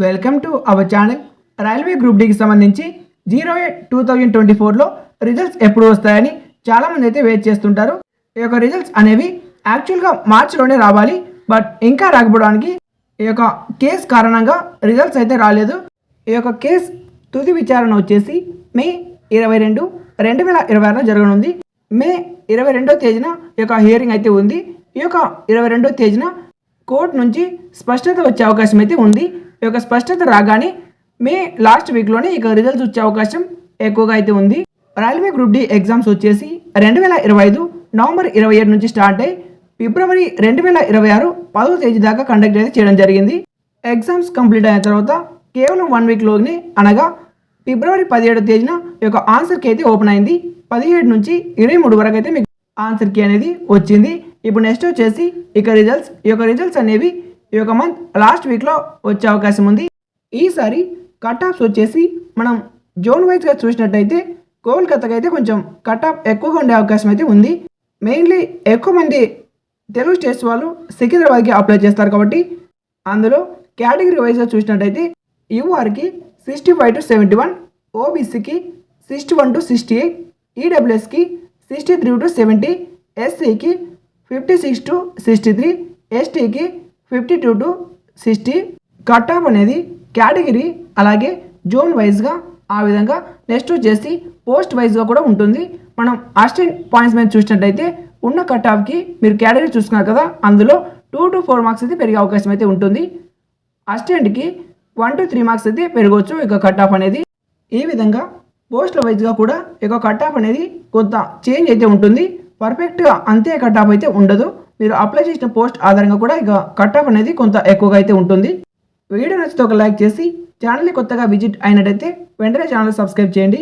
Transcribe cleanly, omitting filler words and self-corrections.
Welcome to our channel. Railway group డీకి సంబంధించి 08/2024లో రిజల్ట్స్ ఎప్పుడు వస్తాయని చాలామంది అయితే వెయిట్ చేస్తుంటారు. ఈ యొక్క రిజల్ట్స్ అనేవి యాక్చువల్గా మార్చిలోనే రావాలి, బట్ ఇంకా రాకపోవడానికి ఈ యొక్క కేసు కారణంగా రిజల్ట్స్ అయితే రాలేదు. ఈ యొక్క కేసు తుది విచారణ వచ్చేసి మే 22, 2026లో జరగనుంది. మే 22వ తేదీన ఈ యొక్క హియరింగ్ అయితే ఉంది. ఈ యొక్క 22వ తేదీన కోర్టు నుంచి స్పష్టత వచ్చే అవకాశం అయితే ఉంది. ఈ యొక్క స్పష్టత రాగానే మే లాస్ట్ వీక్లోనే ఇక రిజల్ట్స్ వచ్చే అవకాశం ఎక్కువగా అయితే ఉంది. రైల్వే గ్రూప్ డి ఎగ్జామ్స్ వచ్చేసి 2025 నవంబర్ 27 నుంచి స్టార్ట్ అయ్యి ఫిబ్రవరి 2026 10వ తేదీ దాకా కండక్ట్ అయితే చేయడం జరిగింది. ఎగ్జామ్స్ కంప్లీట్ అయిన తర్వాత కేవలం 1 వీక్లోనే అనగా ఫిబ్రవరి 17వ తేదీన ఈ యొక్క ఆన్సర్ కీ అయితే ఓపెన్ అయింది. 17 నుంచి 23 వరకు అయితే మీకు ఆన్సర్ కీ అనేది వచ్చింది. ఇప్పుడు నెక్స్ట్ వచ్చేసి ఇక రిజల్ట్స్. ఈ యొక్క రిజల్ట్స్ అనేవి ఈ యొక్క మంత్ లాస్ట్ వీక్లో వచ్చే అవకాశం ఉంది. ఈసారి కట్ ఆఫ్స్ వచ్చేసి మనం జోన్ వైజ్గా చూసినట్టయితే కోల్కతాకి అయితే కొంచెం కట్ ఆఫ్ ఎక్కువగా ఉండే అవకాశం అయితే ఉంది. మెయిన్లీ ఎక్కువ మంది తెలుగు స్టేట్స్ వాళ్ళు సికింద్రాబాద్కి అప్లై చేస్తారు కాబట్టి అందులో కేటగిరీ వైజ్గా చూసినట్టయితే యూఆర్కి 65 to 71, ఓబీసీకి 61 to 68, ఈడబ్ల్యూఎస్కి 63 to 70, ఎస్సీకి 56 to 63, ఎస్టీకి 52 to 60. కట్ ఆఫ్ అనేది కేటగిరీ అలాగే జోన్ వైజ్గా ఆ విధంగా నెక్స్ట్ వచ్చేసి పోస్ట్ వైజ్గా కూడా ఉంటుంది. మనం అసిస్టెంట్ పాయింట్స్ మీద చూసినట్టయితే ఉన్న కట్ ఆఫ్కి మీరు కేటగిరీ చూసుకున్నారు కదా, అందులో 2 to 4 మార్క్స్ అయితే పెరిగే అవకాశం అయితే ఉంటుంది. అసిస్టెంట్కి 1 to 3 మార్క్స్ అయితే పెరగవచ్చు ఇక కట్ ఆఫ్ అనేది. ఈ విధంగా పోస్టుల వైజ్గా కూడా ఇక కట్ ఆఫ్ అనేది కొంత చేంజ్ అయితే ఉంటుంది. పర్ఫెక్ట్గా అంతే కట్ ఆఫ్ అయితే ఉండదు. మీరు అప్లై చేసిన పోస్ట్ ఆధారంగా కూడా ఇక కట్ ఆఫ్ అనేది కొంత ఎక్కువగా అయితే ఉంటుంది. వీడియో నచ్చితే ఒక లైక్ చేసి ఛానల్ని కొత్తగా విజిట్ అయినట్టయితే వెంటనే ఛానల్ సబ్స్క్రైబ్ చేయండి.